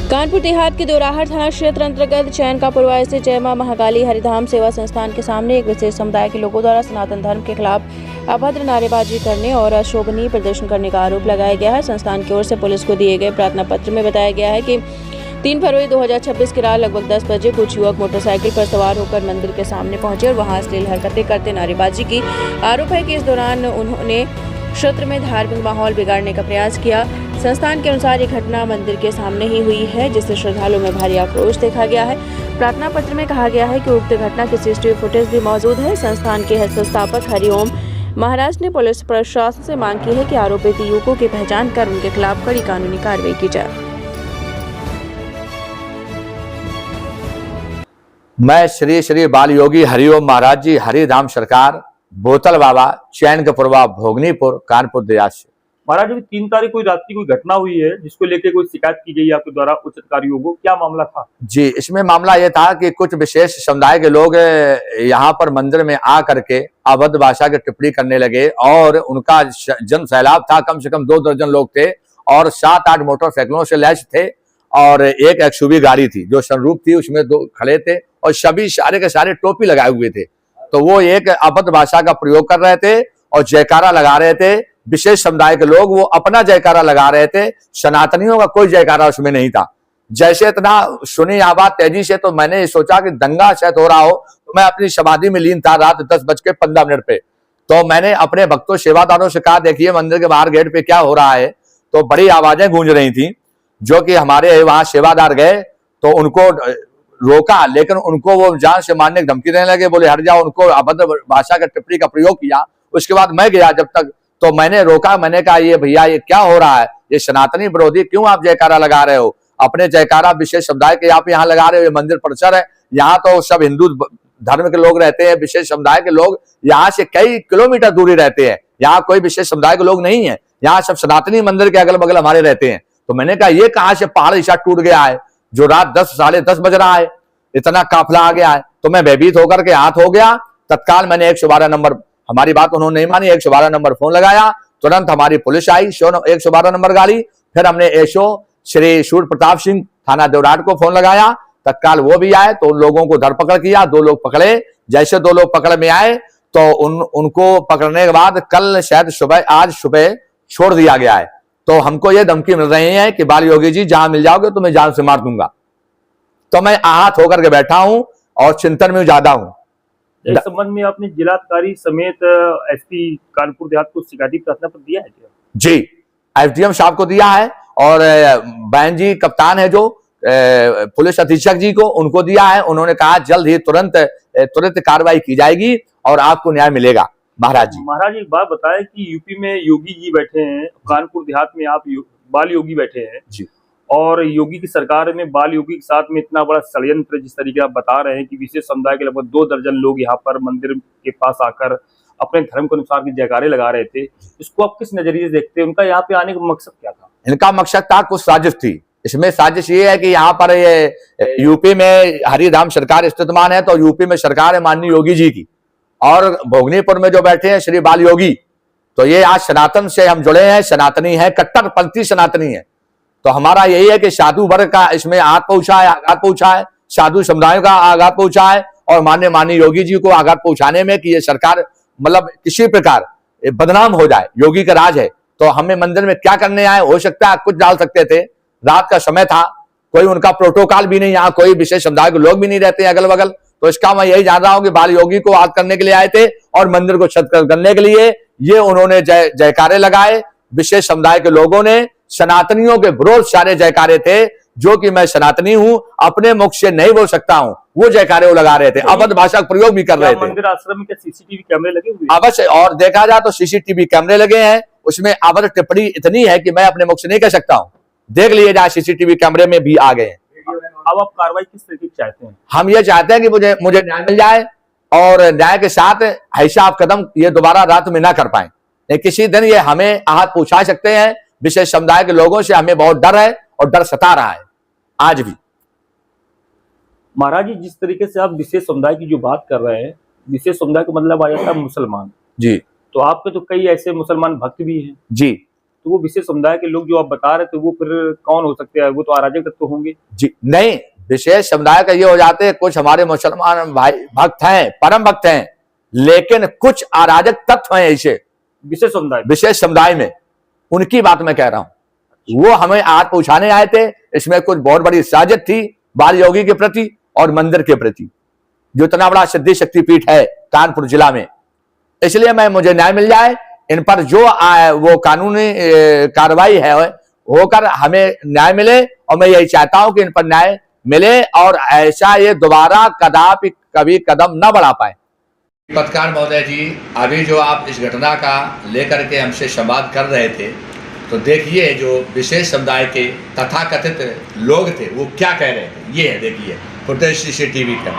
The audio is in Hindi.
कानपुर देहात के दोराहट थाना क्षेत्र अंतर्गत चैनकापुरवा स्थित जय मां महाकाली हरिधाम सेवा संस्थान के सामने एक विशेष समुदाय के लोगों द्वारा सनातन धर्म के खिलाफ अभद्र नारेबाजी करने और अशोभनीय प्रदर्शन करने का आरोप लगाया गया है। संस्थान की ओर से पुलिस को दिए गए प्रार्थना पत्र में बताया गया है कि 3 फरवरी 2026 की रात लगभग 10 बजे कुछ युवक मोटरसाइकिल पर सवार होकर मंदिर के सामने पहुंचे और वहां अश्लील हरकतें करते नारेबाजी की। आरोप है कि इस दौरान उन्होंने क्षेत्र में धार्मिक माहौल बिगाड़ने का प्रयास किया। संस्थान के अनुसार ये घटना मंदिर के सामने ही हुई है, जिससे श्रद्धालुओं में भारी आक्रोश देखा गया है। प्रार्थना पत्र में कहा गया है कि उक्त घटना की सीसीटीवी फुटेज भी मौजूद है। संस्थान के संस्थापक हरिओम महाराज ने पुलिस प्रशासन से मांग की है कि आरोपित युवकों की पहचान कर उनके खिलाफ कड़ी कानूनी कार्रवाई की जाए। मैं श्री श्री बाल योगी हरिओम महाराज जी हरिधाम सरकार बोतल बाबा चैनकापुरवा भोगनीपुर कानपुर देहात से। महाराज जी 3 तारीख को रात की कोई घटना हुई है जिसको लेके कोई शिकायत की गई आपके द्वारा उच्च अधिकारियों को, क्या मामला था? जी, इसमें मामला ये था कि कुछ विशेष समुदाय के लोग यहाँ पर मंदिर में आ करके अभद्र भाषा की टिप्पणी करने लगे और उनका जन सैलाब था। कम से कम 2 दर्जन लोग थे और 7-8 मोटरसाइकिलों से लैस थे और एक एक्सयूवी गाड़ी थी जो सनरूफ थी, उसमें 2 खड़े थे और सभी सारे के सारे टोपी लगाए हुए थे। तो वो एक अभद्र भाषा का प्रयोग कर रहे थे और जयकारा लगा रहे थे। विशेष समुदाय के लोग वो अपना जयकारा लगा रहे थे, सनातनियों का कोई जयकारा उसमें नहीं था। जैसे इतना सुनी आवाज तेजी से तो मैंने सोचा कि दंगा शायद हो रहा हो, तो मैं अपनी समाधि में लीन था रात 10:15 पे। तो मैंने अपने भक्तों सेवादारों से कहा, देखिए मंदिर के बाहर गेट पे क्या हो रहा है। तो बड़ी आवाजें गूंज रही थी, जो कि हमारे वहां सेवादार गए तो उनको रोका, लेकिन उनको वो जान से मारने की धमकी देने लगे, बोले हट जाओ। उनको अभद्र भाषा का टिप्पणी का प्रयोग किया। उसके बाद मैं गया जब तक, तो मैंने रोका, मैंने कहा ये भैया ये क्या हो रहा है, ये सनातनी विरोधी क्यों आप जयकारा लगा रहे हो? अपने जयकारा विशेष समुदाय के आप यहाँ लगा रहे हो, ये मंदिर परिसर है, यहाँ तो सब हिंदू धर्म के लोग रहते हैं। विशेष समुदाय के लोग यहाँ से कई किलोमीटर दूरी रहते हैं, यहाँ कोई विशेष समुदाय के लोग नहीं है, यहाँ सब सनातनी मंदिर के अगल बगल हमारे रहते हैं। तो मैंने कहा ये कहाँ से पहाड़ ईसा टूट गया है जो रात 10 साढ़े 10 बज रहा है, इतना काफिला आ गया है। तो मैं भयभीत होकर के हाथ हो गया। तत्काल मैंने 112 नंबर, हमारी बात उन्होंने नहीं मानी, 112 नंबर फोन लगाया। तुरंत हमारी पुलिस आई, 112 नंबर गाड़ी। फिर हमने एसओ श्री सूर्य प्रताप सिंह थाना देवराट को फोन लगाया, तत्काल वो भी आए। तो उन लोगों को धरपकड़ किया, 2 लोग पकड़े। जैसे 2 लोग पकड़ में आए तो उनको पकड़ने के बाद कल शायद आज सुबह छोड़ दिया गया है। तो हमको ये धमकी मिल रही है कि बाल योगी जी जहां मिल जाओगे तो मैं जान से मार दूंगा। तो मैं आहत होकर के बैठा हूं और चिंतन में ज्यादा हूं। इस संबंध में आपने जिलाधिकारी समेत एसपी कानपुर देहात को शिकायती प्रार्थना पत्र दिया है क्या? जी, एसडीएम साहब को दिया है और बहन जी कप्तान है जो पुलिस अधीक्षक जी को, उनको दिया है। उन्होंने कहा जल्द ही तुरंत कार्रवाई की जाएगी और आपको न्याय मिलेगा। महाराज जी एक बात बताएं कि यूपी में योगी जी बैठे हैं, कानपुर देहात में आप बाल योगी बैठे हैं जी, और योगी की सरकार में बाल योगी के साथ में इतना बड़ा षड्यंत्र, जिस तरीके आप बता रहे हैं कि विशेष समुदाय के लगभग 2 दर्जन लोग यहाँ पर मंदिर के पास आकर अपने धर्म के अनुसार के जयकारे लगा रहे थे, इसको आप किस नजरिए से देखते हैं? उनका यहाँ पे आने का मकसद क्या था? इनका मकसद था कुछ साजिश थी। इसमें साजिश ये है कि यहाँ पर ये यूपी में हरिधाम सरकार स्थितमान है, तो यूपी में सरकार है माननीय योगी जी की, और भोगनीपुर में जो बैठे हैं श्री बाल योगी, तो ये आज सनातन से हम जुड़े हैं, सनातनी है, कट्टरपंथी सनातनी है। तो हमारा यही है कि साधु वर्ग का इसमें आघात पहुंचा है, साधु समुदायों का आघात पहुंचा है और माननीय योगी जी को आघात पहुंचाने में कि ये सरकार मतलब किसी प्रकार बदनाम हो जाए। योगी का राज है, तो हमें मंदिर में क्या करने आए, हो सकता है कुछ डाल सकते थे। रात का समय था, कोई उनका प्रोटोकॉल भी नहीं, यहाँ कोई विशेष समुदाय के लोग भी नहीं रहते अगल बगल। तो इसका मैं यही जान रहा हूं कि बाल योगी को याद करने के लिए आए थे और मंदिर को क्षत करने के लिए ये उन्होंने जयकारे लगाए। विशेष समुदाय के लोगों ने सनातनियों के विरोध सारे जयकारे थे, जो कि मैं सनातनी हूं, अपने मुख से नहीं बोल सकता हूं, वो जयकारे वो लगा रहे थे, अभद्र भाषा का प्रयोग भी कर रहे थे। मंदिर आश्रम में सीसीटीवी कैमरे लगे हुए? अवश्य, और देखा जाए तो सीसीटीवी कैमरे लगे हैं। उसमें अभद्र टिप्पणी इतनी है कि मैं अपने मुख से नहीं कह सकता हूं, देख लिए जाए, सीसीटीवी कैमरे में भी आ गए हैं। अब आप कार्रवाई किस तरीके की चाहते हैं? हम ये चाहते हैं कि मुझे न्याय मिल जाए और न्याय के साथ ऐसा आप कदम ये दोबारा रात में ना कर पाए। किसी दिन ये हमें आहत पहुंचा सकते हैं। विशेष समुदाय के लोगों से हमें बहुत डर है और डर सता रहा है आज भी। महाराज जी, जिस तरीके से आप विशेष समुदाय की जो बात कर रहे हैं, विशेष समुदाय का मतलब आ जाता है मुसलमान जी, तो आपके तो कई ऐसे मुसलमान भक्त भी हैं जी, तो वो विशेष समुदाय के लोग जो आप बता रहे थे वो फिर कौन हो सकते हैं? वो तो अराजक तत्व होंगे। जी नहीं, विशेष समुदाय का ये हो जाते हैं, कुछ हमारे मुसलमान भाई भक्त हैं, परम भक्त हैं, लेकिन कुछ अराजक तत्व हैं ऐसे विशेष समुदाय में, उनकी बात मैं कह रहा हूं। वो हमें आज पहुंचाने आए थे। इसमें कुछ बहुत बड़ी साजिश थी बाल योगी के प्रति और मंदिर के प्रति, जो इतना बड़ा सिद्धि शक्तिपीठ है कानपुर जिला में। इसलिए मुझे न्याय मिल जाए, इन पर जो वो कानूनी कार्रवाई है होकर हमें न्याय मिले, और मैं यही चाहता हूं कि इन पर न्याय मिले और ऐसा ये दोबारा कदापि कभी कदम न बढ़ा पाए। पत्रकार महोदय जी, अभी जो आप इस घटना का लेकर के हमसे संवाद कर रहे थे, तो देखिए जो विशेष समुदाय के तथाकथित लोग थे वो क्या कह रहे थे। ये है देखिए फुटेज CCTV का।